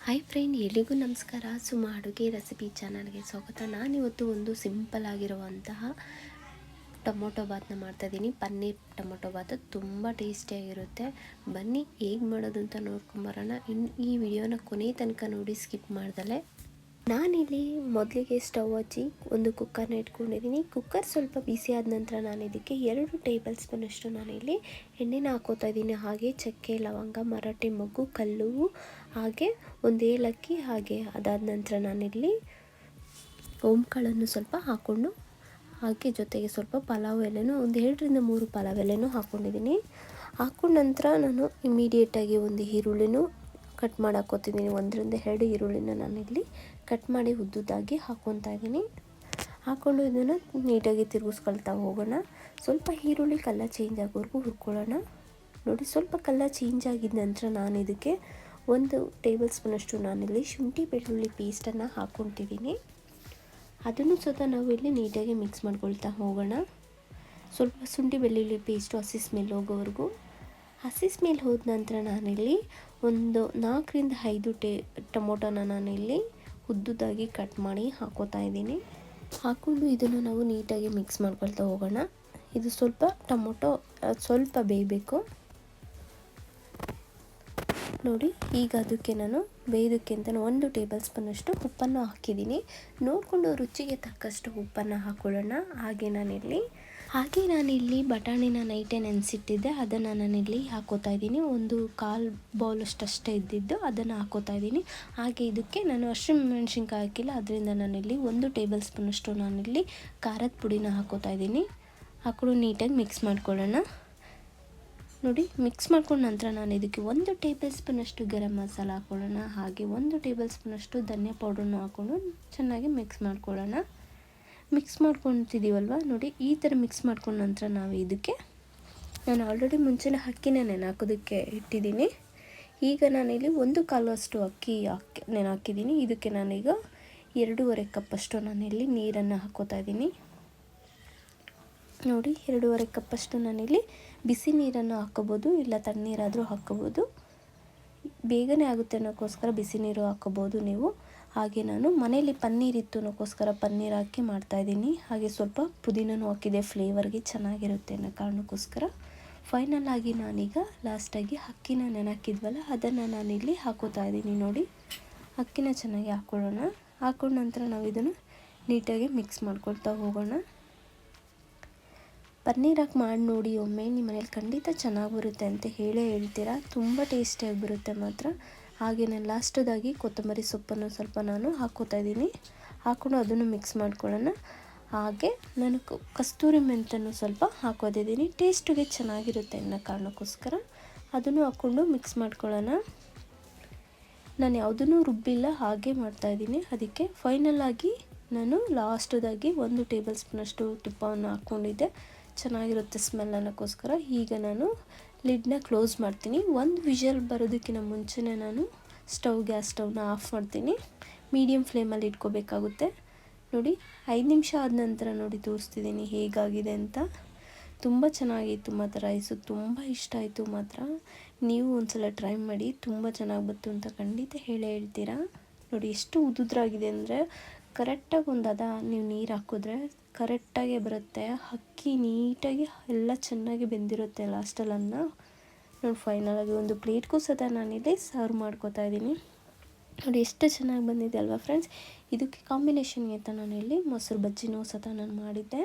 Hi friend, ಎಲ್ಲಿಗೂ ನಮಸ್ಕಾರ. ಸುಮ್ಮ ಅಡುಗೆ ರೆಸಿಪಿ ಚಾನಲ್ಗೆ ಸ್ವಾಗತ. ನಾನಿವತ್ತು ಒಂದು ಸಿಂಪಲ್ ಆಗಿರುವಂತಹ ಟೊಮೊಟೊ ಬಾತನ್ನ ಮಾಡ್ತಾಯಿದ್ದೀನಿ. ಪನ್ನೀರ್ ಟೊಮೊಟೊ ಬಾತ್ ತುಂಬ ಟೇಸ್ಟಿಯಾಗಿರುತ್ತೆ. ಬನ್ನಿ ಹೇಗೆ ಮಾಡೋದು ಅಂತ ನೋಡ್ಕೊಂಬರೋಣ. ಈ ವಿಡಿಯೋನ ಕೊನೆ ತನಕ ನೋಡಿ, ಸ್ಕಿಪ್ ಮಾಡ್ದಲೆ. ನಾನಿಲ್ಲಿ ಮೊದಲಿಗೆ ಸ್ಟವ್ ಹಚ್ಚಿ ಒಂದು ಕುಕ್ಕರ್ನ ಇಟ್ಕೊಂಡಿದ್ದೀನಿ. ಕುಕ್ಕರ್ ಸ್ವಲ್ಪ ಬಿಸಿ ಆದ ನಂತರ ನಾನು ಇದಕ್ಕೆ 2 ಟೇಬಲ್ ಸ್ಪೂನಷ್ಟು ನಾನಿಲ್ಲಿ ಎಣ್ಣೆನ ಹಾಕೋತಾ ಇದ್ದೀನಿ. ಹಾಗೆ ಚಕ್ಕೆ, ಲವಂಗ, ಮರಾಠಿ ಮೊಗ್ಗು, ಕಲ್ಲು, ಹಾಗೆ ಒಂದು ಏಲಕ್ಕಿ, ಹಾಗೆ ಅದಾದ ನಂತರ ನಾನಿಲ್ಲಿ ಓಂಕಾಳನ್ನು ಸ್ವಲ್ಪ ಹಾಕ್ಕೊಂಡು, ಹಾಗೆ ಜೊತೆಗೆ ಸ್ವಲ್ಪ ಪಲಾವ್ ಎಲೆನೂ ಒಂದು 2 ರಿಂದ 3 ಪಲಾವ್ ಎಲೆನೂ ಹಾಕ್ಕೊಂಡಿದ್ದೀನಿ. ಹಾಕೊಂಡ ನಂತರ ನಾನು ಇಮಿಡಿಯೇಟಾಗಿ ಒಂದು ಈರುಳ್ಳಿನೂ ಕಟ್ ಮಾಡಿ ಹಾಕ್ಕೊತಿದ್ದೀನಿ. 1 ರಿಂದ 2 ಈರುಳ್ಳಿನ ನಾನಿಲ್ಲಿ ಕಟ್ ಮಾಡಿ ಉದ್ದುದ್ದಾಗಿ ಹಾಕ್ಕೊತಾ ಇದ್ದೀನಿ. ಹಾಕ್ಕೊಂಡು ಇದನ್ನು ನೀಟಾಗಿ ತಿರುಗಿಸ್ಕೊಳ್ತಾ ಹೋಗೋಣ. ಸ್ವಲ್ಪ ಈರುಳ್ಳಿ ಕಲರ್ ಚೇಂಜ್ ಆಗೋವರೆಗೂ ಹುರ್ಕೊಳ್ಳೋಣ. ನೋಡಿ, ಸ್ವಲ್ಪ ಕಲರ್ ಚೇಂಜ್ ಆಗಿದ ನಂತರ ನಾನು ಇದಕ್ಕೆ 1 ಟೇಬಲ್ ಸ್ಪೂನಷ್ಟು ನಾನಿಲ್ಲಿ ಶುಂಠಿ ಬೆಳ್ಳುಳ್ಳಿ ಪೇಸ್ಟನ್ನು ಹಾಕ್ಕೊತಿದ್ದೀನಿ. ಅದನ್ನು ಸಹ ನಾವು ಇಲ್ಲಿ ನೀಟಾಗಿ ಮಿಕ್ಸ್ ಮಾಡ್ಕೊಳ್ತಾ ಹೋಗೋಣ. ಸ್ವಲ್ಪ ಶುಂಠಿ ಬೆಳ್ಳುಳ್ಳಿ ಪೇಸ್ಟು ಹಸಿ ಸ್ಮೆಲ್ ಹೋಗೋವರೆಗೂ. ಹಸಿ ಸ್ಮೆಲ್ ಹೋದ ನಂತರ ನಾನಿಲ್ಲಿ ಒಂದು 4 ರಿಂದ 5 ಟೊಮೊಟೊನ ನಾನಿಲ್ಲಿ ಉದ್ದುದ್ದಾಗಿ ಕಟ್ ಮಾಡಿ ಹಾಕೋತಾ ಇದ್ದೀನಿ. ಹಾಕ್ಕೊಂಡು ಇದನ್ನು ನಾವು ನೀಟಾಗಿ ಮಿಕ್ಸ್ ಮಾಡ್ಕೊಳ್ತಾ ಹೋಗೋಣ. ಇದು ಸ್ವಲ್ಪ ಟೊಮೊಟೊ ಸ್ವಲ್ಪ ಬೇಯಬೇಕು. ನೋಡಿ, ಈಗ ಅದಕ್ಕೆ ನಾನು ಬೇಯೋದಕ್ಕೆ ಅಂತ 1 ಟೇಬಲ್ ಸ್ಪೂನಷ್ಟು ಉಪ್ಪನ್ನು ಹಾಕಿದ್ದೀನಿ. ನೋಡಿಕೊಂಡು ರುಚಿಗೆ ತಕ್ಕಷ್ಟು ಉಪ್ಪನ್ನು ಹಾಕ್ಕೊಳ್ಳೋಣ. ಹಾಗೆ ನಾನಿಲ್ಲಿ ಬಟಾಣಿನ ನೈಟೇ ನೆನೆಸಿಟ್ಟಿದ್ದೆ, ಅದನ್ನು ನಾನಿಲ್ಲಿ ಹಾಕೋತಾ ಇದ್ದೀನಿ. ಒಂದು 1/4 ಬೌಲಷ್ಟೇ ಇದ್ದಿದ್ದು ಅದನ್ನು ಹಾಕೋತಾ ಇದ್ದೀನಿ. ಹಾಗೆ ಇದಕ್ಕೆ ನಾನು ಹಸಿಮೆಣಸಿನ್ಕಾಯಿ ಹಾಕಿಲ್ಲ, ಅದರಿಂದ ನಾನಿಲ್ಲಿ 1 ಟೇಬಲ್ ಸ್ಪೂನಷ್ಟು ನಾನಿಲ್ಲಿ ಖಾರದ ಪುಡಿನ ಹಾಕೋತಾ ಇದ್ದೀನಿ. ಹಾಕೊಂಡು ನೀಟಾಗಿ ಮಿಕ್ಸ್ ಮಾಡ್ಕೊಳ್ಳೋಣ. ನೋಡಿ, ಮಿಕ್ಸ್ ಮಾಡ್ಕೊಂಡ ನಂತರ ನಾನು ಇದಕ್ಕೆ 1 ಟೇಬಲ್ ಸ್ಪೂನಷ್ಟು ಗರಂ ಮಸಾಲ ಹಾಕ್ಕೊಳ್ಳೋಣ. ಹಾಗೆ 1 ಟೇಬಲ್ ಸ್ಪೂನಷ್ಟು ಧನಿಯಾ ಪೌಡ್ರನ್ನು ಹಾಕ್ಕೊಂಡು ಚೆನ್ನಾಗಿ ಮಿಕ್ಸ್ ಮಾಡ್ಕೊಳ್ಳೋಣ. ಮಿಕ್ಸ್ ಮಾಡ್ಕೊತಿದ್ದೀವಲ್ವ, ನೋಡಿ ಈ ಥರ ಮಿಕ್ಸ್ ಮಾಡ್ಕೊಂಡ ನಂತರ ನಾವು ಇದಕ್ಕೆ ನಾನು ಆಲ್ರೆಡಿ ಮುಂಚೆನೇ ಅಕ್ಕಿನ ನೆನೆಹಾಕೋದಕ್ಕೆ ಇಟ್ಟಿದ್ದೀನಿ. ಈಗ ನಾನಿಲ್ಲಿ 1/4 ಅಷ್ಟು ಅಕ್ಕಿ ನೆನೆಹಾಕಿದ್ದೀನಿ. ಇದಕ್ಕೆ ನಾನೀಗ 2.5 ಕಪ್ಪಷ್ಟು ನಾನಿಲ್ಲಿ ನೀರನ್ನು ಹಾಕೋತಾ ಇದ್ದೀನಿ. ನೋಡಿ, 2.5 ಕಪ್ಪಷ್ಟು ನಾನಿಲ್ಲಿ ಬಿಸಿ ನೀರನ್ನು ಹಾಕ್ಕೋಬೋದು, ಇಲ್ಲ ತಣ್ಣೀರಾದರೂ ಹಾಕ್ಕೋಬೋದು. ಬೇಗನೆ ಆಗುತ್ತೆ ಅನ್ನೋಕ್ಕೋಸ್ಕರ ಬಿಸಿ ನೀರು ಹಾಕ್ಕೋಬೋದು ನೀವು. ಹಾಗೆ ನಾನು ಮನೇಲಿ ಪನ್ನೀರ್ ಇತ್ತು ಅನ್ನೋಕ್ಕೋಸ್ಕರ ಪನ್ನೀರ್ ಹಾಕಿ ಮಾಡ್ತಾಯಿದ್ದೀನಿ. ಹಾಗೆ ಸ್ವಲ್ಪ ಪುದೀನೂ ಹಾಕಿದೆ, ಫ್ಲೇವರ್ಗೆ ಚೆನ್ನಾಗಿರುತ್ತೆ ಅನ್ನೋ ಕಾರಣಕ್ಕೋಸ್ಕರ. ಫೈನಲ್ ಆಗಿ ನಾನೀಗ ಲಾಸ್ಟಾಗಿ ಅಕ್ಕಿನ ನೆನೆಹಾಕಿದ್ವಲ್ಲ ಅದನ್ನು ನಾನಿಲ್ಲಿ ಹಾಕೋತಾ ಇದ್ದೀನಿ. ನೋಡಿ, ಅಕ್ಕಿನ ಚೆನ್ನಾಗಿ ಹಾಕ್ಕೊಳ್ಳೋಣ. ಹಾಕೊಂಡ ನಂತರ ನಾವು ಇದನ್ನು ನೀಟಾಗಿ ಮಿಕ್ಸ್ ಮಾಡ್ಕೊಳ್ತಾ ಹೋಗೋಣ. ಪನ್ನೀರ್ ಹಾಕಿ ಮಾಡಿ ನೋಡಿ ಒಮ್ಮೆ, ನಿಮ್ಮ ಮನೇಲಿ ಖಂಡಿತ ಚೆನ್ನಾಗಿ ಬರುತ್ತೆ ಅಂತ ಹೇಳ್ತೀರಾ. ತುಂಬ ಟೇಸ್ಟಿಯಾಗಿ ಬರುತ್ತೆ ಮಾತ್ರ. ಹಾಗೆ ನಾನು ಲಾಸ್ಟದಾಗಿ ಕೊತ್ತಂಬರಿ ಸೊಪ್ಪನ್ನು ಸ್ವಲ್ಪ ನಾನು ಹಾಕ್ಕೋತಾ ಇದ್ದೀನಿ. ಹಾಕ್ಕೊಂಡು ಅದನ್ನು ಮಿಕ್ಸ್ ಮಾಡ್ಕೊಳ್ಳೋಣ. ಹಾಗೆ ನಾನು ಕಸ್ತೂರಿ ಮೆಂತ್ಯನೂ ಸ್ವಲ್ಪ ಹಾಕೋದಿದ್ದೀನಿ, ಟೇಸ್ಟಿಗೆ ಚೆನ್ನಾಗಿರುತ್ತೆ ಅನ್ನೋ ಕಾರಣಕ್ಕೋಸ್ಕರ. ಅದನ್ನು ಹಾಕ್ಕೊಂಡು ಮಿಕ್ಸ್ ಮಾಡ್ಕೊಳ್ಳೋಣ. ನಾನು ಯಾವುದನ್ನು ರುಬ್ಬಿಲ್ಲ, ಹಾಗೆ ಮಾಡ್ತಾಯಿದ್ದೀನಿ. ಅದಕ್ಕೆ ಫೈನಲ್ ಆಗಿ ನಾನು ಲಾಸ್ಟದಾಗಿ 1 ಟೇಬಲ್ ಸ್ಪೂನಷ್ಟು ತುಪ್ಪವನ್ನು ಹಾಕ್ಕೊಂಡಿದ್ದೆ, ಚೆನ್ನಾಗಿರುತ್ತೆ ಸ್ಮೆಲ್ ಅನ್ನೋಕ್ಕೋಸ್ಕರ. ಈಗ ನಾನು ಲಿಡ್ನ ಕ್ಲೋಸ್ ಮಾಡ್ತೀನಿ. 1 ವಿಷಲ್ ಬರೋದಕ್ಕಿಂತ ಮುಂಚೆನೇ ನಾನು ಗ್ಯಾಸ್ ಸ್ಟವ್ನ ಆಫ್ ಮಾಡ್ತೀನಿ. ಮೀಡಿಯಮ್ ಫ್ಲೇಮಲ್ಲಿ ಇಟ್ಕೋಬೇಕಾಗುತ್ತೆ. ನೋಡಿ, 5 ನಿಮಿಷ ಆದ ನಂತರ ನೋಡಿ ತೋರಿಸ್ತಿದ್ದೀನಿ ಹೇಗಾಗಿದೆ ಅಂತ. ತುಂಬ ಚೆನ್ನಾಗಿತ್ತು ಮಾತ್ರ. ರೈಸು ತುಂಬ ಇಷ್ಟ ಆಯಿತು ಮಾತ್ರ. ನೀವು ಒಂದ್ಸಲ ಟ್ರೈ ಮಾಡಿ, ತುಂಬ ಚೆನ್ನಾಗಿ ಬಂತು ಅಂತ ಖಂಡಿತ ಹೇಳ್ತೀರಾ. ನೋಡಿ, ಎಷ್ಟು ಉದುದ್ರಾಗಿದೆ ಅಂದರೆ ಕರೆಕ್ಟಾಗಿ ನೀವು ನೀರು ಹಾಕಿದ್ರೆ ಕರೆಕ್ಟಾಗೇ ಬರುತ್ತೆ. ಅಕ್ಕಿ ನೀಟಾಗಿ ಎಲ್ಲ ಚೆನ್ನಾಗಿ ಬೆಂದಿರುತ್ತೆ ಲಾಸ್ಟಲ್ಲಿ ನೋಡಿ. ಫೈನಲಾಗಿ ಒಂದು ಪ್ಲೇಟ್ಗೂ ಸಹ ನಾನಿಲ್ಲಿ ಸರ್ವ್ ಮಾಡ್ಕೋತಾ ಇದ್ದೀನಿ. ನೋಡಿ, ಎಷ್ಟು ಚೆನ್ನಾಗಿ ಬಂದಿದೆ ಅಲ್ವಾ ಫ್ರೆಂಡ್ಸ್. ಇದಕ್ಕೆ ಕಾಂಬಿನೇಷನ್ಗೆ ಅಂತ ನಾನಿಲ್ಲಿ ಮೊಸರು ಬಜ್ಜಿನೂ ಸಹ ನಾನು ಮಾಡಿದ್ದೆ.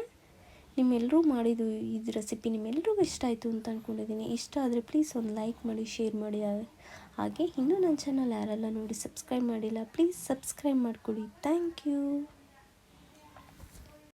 ನಿಮ್ಮೆಲ್ಲರೂ ಮಾಡಿದ್ದು ಇದು ರೆಸಿಪಿ ನಿಮ್ಮೆಲ್ಲರಿಗೂ ಇಷ್ಟ ಆಯಿತು ಅಂತ ಅಂದ್ಕೊಂಡಿದ್ದೀನಿ. ಇಷ್ಟ ಆದರೆ ಪ್ಲೀಸ್ ಒಂದು ಲೈಕ್ ಮಾಡಿ, ಶೇರ್ ಮಾಡಿ. ಹಾಗೆ ಇನ್ನೂ ನನ್ನ ಚಾನಲ್ ಯಾರೆಲ್ಲ ನೋಡಿ ಸಬ್ಸ್ಕ್ರೈಬ್ ಮಾಡಿಲ್ಲ, ಪ್ಲೀಸ್ ಸಬ್ಸ್ಕ್ರೈಬ್ ಮಾಡ್ಕೊಳ್ಳಿ. Thank you.